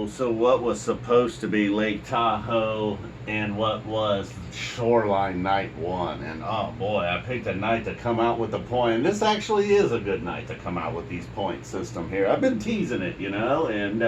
So what was supposed to be Lake Tahoe and what was Shoreline night 1, and oh boy, I picked a night to come out with a point, and this actually is a good night to come out with these point system here. I've been teasing it, you know, and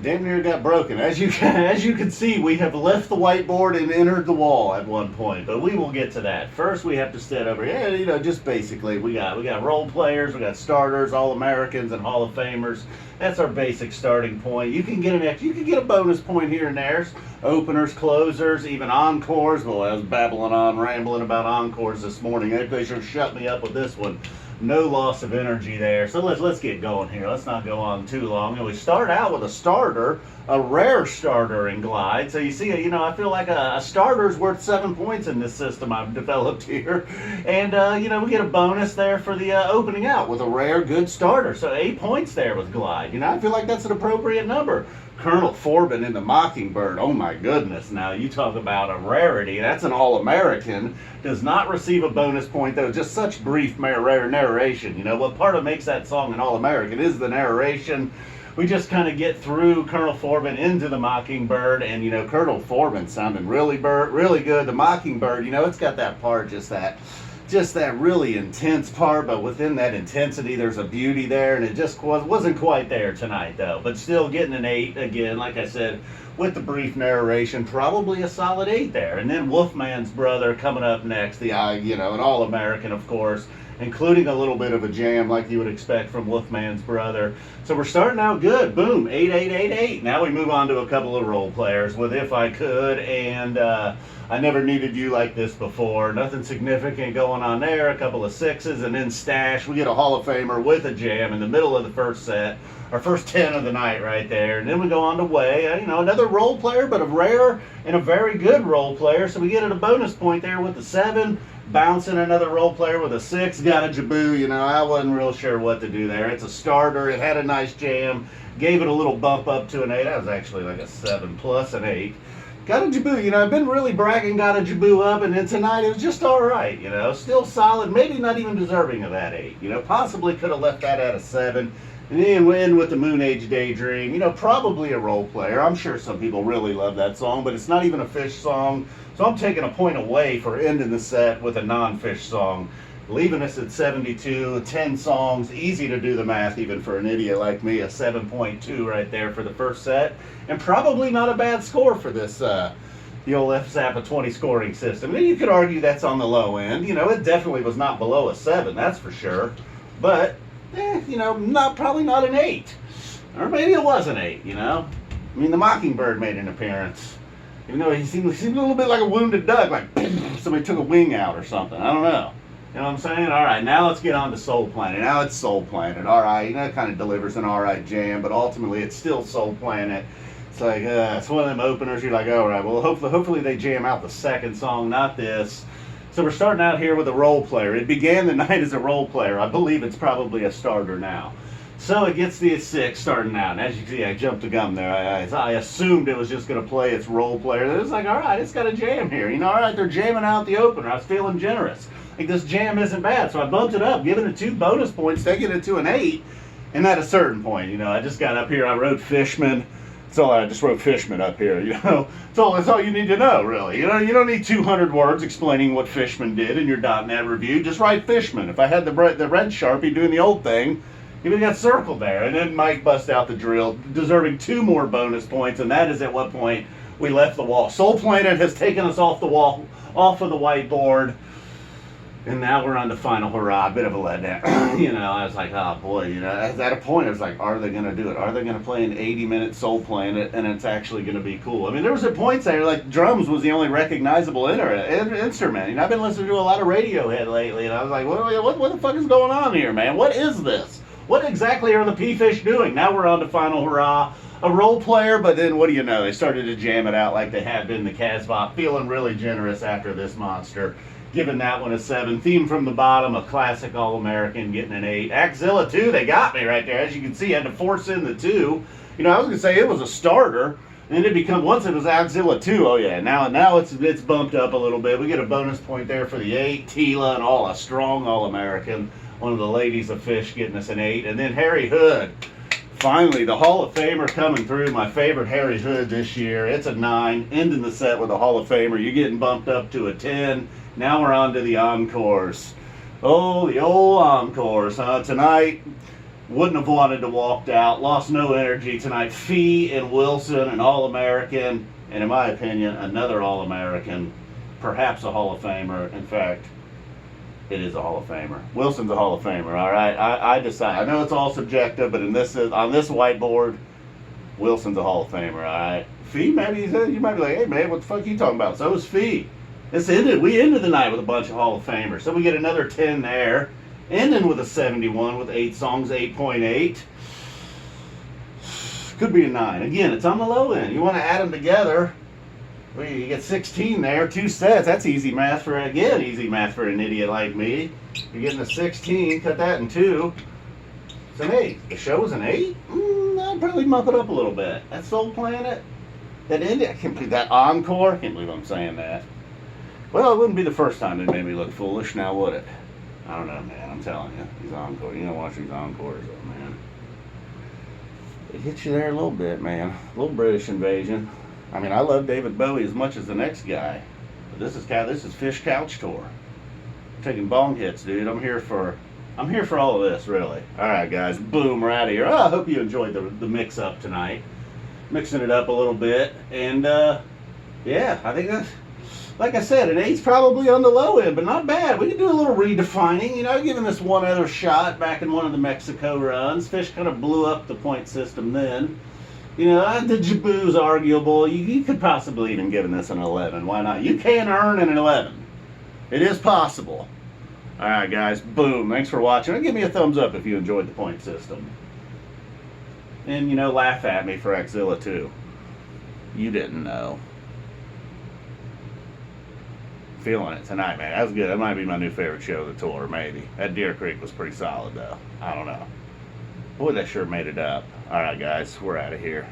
damn near got broken. As you can see, we have left the whiteboard and entered the wall at one point, but we will get to that. First, we have to sit over here. You know, just basically, we got role players, we got starters, All-Americans, and Hall of Famers. That's our basic starting point. You can get a bonus point here and there. Openers, closers, even encores. Well, I was babbling on, rambling about encores this morning. They sure shut me up with this one. No loss of energy there. So let's get going here. Let's not go on too long. And we start out with a starter, a rare starter in glide. So you see, you know, I feel like a starter's worth 7 points in this system I've developed here. And, you know, we get a bonus there for the opening out with a rare good starter. So 8 points there with glide. You know, I feel like that's an appropriate number. Col Forbin in the Mockingbird. Oh my goodness. Now you talk about a rarity. That's an All-American. Does not receive a bonus point though. Just such brief rare narration. You know, what part of makes that song an All-American is the narration. We just kind of get through Col Forbin into the Mockingbird, and you know, Col Forbin sounding really good. The Mockingbird, you know, it's got that part, just that really intense part, but within that intensity there's a beauty there, and it just wasn't quite there tonight though. But still getting an 8 again, like I said, with the brief narration, probably a solid 8 there. And then Wolfman's brother coming up next, the you know, an All-American of course, including a little bit of a jam like you would expect from Wolfman's brother. So we're starting out good. Boom, 8, 8, 8, 8. Now we move on to a couple of role players with If I Could and I Never Needed You Like This Before. Nothing significant going on there. A couple of 6s, and then Stash. We get a Hall of Famer with a jam in the middle of the first set. Our first 10 of the night right there. And then we go on to Way. You know, another role player, but a rare and a very good role player. So we get a bonus point there with the 7. Bouncin, another role player with a 6. Got a Jibboo. You know, I wasn't real sure what to do there. It's a starter. It had a nice jam. Gave it a little bump up to an 8. That was actually like a 7 plus an 8. Got a Jibboo. You know, I've been really bragging, got a Jibboo up, and then tonight it was just all right. You know, still solid. Maybe not even deserving of that 8. You know, possibly could have left that at a 7. And then win with the Moonage Daydream. You know, probably a role player. I'm sure some people really love that song, but it's not even a Phish song. So I'm taking a point away for ending the set with a non-Phish song. Leaving us at 72, 10 songs. Easy to do the math even for an idiot like me. A 7.2 right there for the first set. And probably not a bad score for this, the old FZAPA 20 scoring system. And you could argue that's on the low end. You know, it definitely was not below a 7, that's for sure. But you know, probably not an 8. Or maybe it was an 8, you know. I mean, the Mockingbird made an appearance. Even though he seemed a little bit like a wounded duck, like somebody took a wing out or something. I don't know. You know what I'm saying? All right, now let's get on to Soul Planet. Now it's Soul Planet. All right, you know, it kind of delivers an all right jam, but ultimately it's still Soul Planet. It's like, it's one of them openers. You're like, all right, well, hopefully they jam out the second song, not this. So we're starting out here with a role player. It began the night as a role player. I believe it's probably a starter now. So it gets the 6 starting out. And as you can see, I jumped the gun there. I assumed it was just going to play its role player. It was like, all right, it's got a jam here. You know, all right, they're jamming out the opener. I was feeling generous. Like, this jam isn't bad. So I bumped it up, giving it 2 bonus points, taking it to an 8. And at a certain point, you know, I just got up here. I wrote Fishman. So I just wrote Fishman up here, you know. That's all you need to know, really. You know, you don't need 200 words explaining what Fishman did in your .NET review. Just write Fishman. If I had the red Sharpie doing the old thing, you would have got circled there. And then Mike bust out the drill, deserving 2 more bonus points, and that is at what point we left the wall. Soul Planet has taken us off the wall, off of the whiteboard. And now we're on the final hurrah, a bit of a letdown. You know, I was like, oh boy, you know, at a point I was like, are they going to do it? Are they going to play an 80-minute Soul Planet and it's actually going to be cool? I mean, there was at points there, like drums was the only recognizable instrument. You know, I've been listening to a lot of Radiohead lately, and I was like, what the fuck is going on here, man? What is this? What exactly are the Phish doing? Now we're on to final hurrah. A role player, but then what do you know? They started to jam it out like they have been the Casbah, feeling really generous after this monster. Giving that one a 7. Theme from the bottom, a classic All-American, getting an 8. Axilla 2, they got me right there. As you can see, I had to force in the 2. You know, I was going to say it was a starter. And then it become, once it was Axilla 2, oh yeah, now it's bumped up a little bit. We get a bonus point there for the 8. Tela and all, a strong All-American. One of the ladies of Phish getting us an 8. And then Harry Hood. Finally, the Hall of Famer coming through. My favorite Harry Hood this year. It's a 9. Ending the set with a Hall of Famer. You're getting bumped up to a 10. Now we're on to the encores. Oh, the old encores, huh? Tonight, wouldn't have wanted to walk out. Lost no energy tonight. Fee and Wilson, an All-American. And in my opinion, another All-American. Perhaps a Hall of Famer. In fact, it is a Hall of Famer. Wilson's a Hall of Famer, all right? I decide. I know it's all subjective, but on this whiteboard, Wilson's a Hall of Famer, all right? Fee, maybe you might be like, hey, man, what the fuck are you talking about? So is Fee. We ended the night with a bunch of Hall of Famers. So we get another 10 there. Ending with a 71 with 8 songs, 8.8. Could be a 9. Again, it's on the low end. You want to add them together. Well, you get 16 there, 2 sets. That's easy math for an idiot like me. You're getting a 16, cut that in 2. It's an 8. The show's an 8? I'd probably bump it up a little bit. That Soul Planet, that India, I can't believe that encore. I can't believe I'm saying that. Well, it wouldn't be the first time it made me look foolish, now would it? I don't know, man. I'm telling you, these encores. You don't watch these encores, though, man. It hits you there a little bit, man. A little British invasion. I mean, I love David Bowie as much as the next guy, but this is Phish Couch Tour. I'm taking bong hits, dude. I'm here for all of this, really. All right, guys. Boom, we're out of here. Oh, I hope you enjoyed the mix up tonight. Mixing it up a little bit, and yeah, I think that's. Like I said, an 8's probably on the low end, but not bad. We can do a little redefining. You know, giving this one other shot back in one of the Mexico runs. Phish kind of blew up the point system then. You know, the Jibboo's arguable. You could possibly even give this an 11. Why not? You can earn an 11. It is possible. All right, guys. Boom. Thanks for watching. And give me a thumbs up if you enjoyed the point system. And, you know, laugh at me for Axilla, too. You didn't know. Feeling it tonight, man. That was good. That might be my new favorite show of the tour, maybe. That Deer Creek was pretty solid, though. I don't know. Boy, that sure made it up. All right, guys. We're out of here.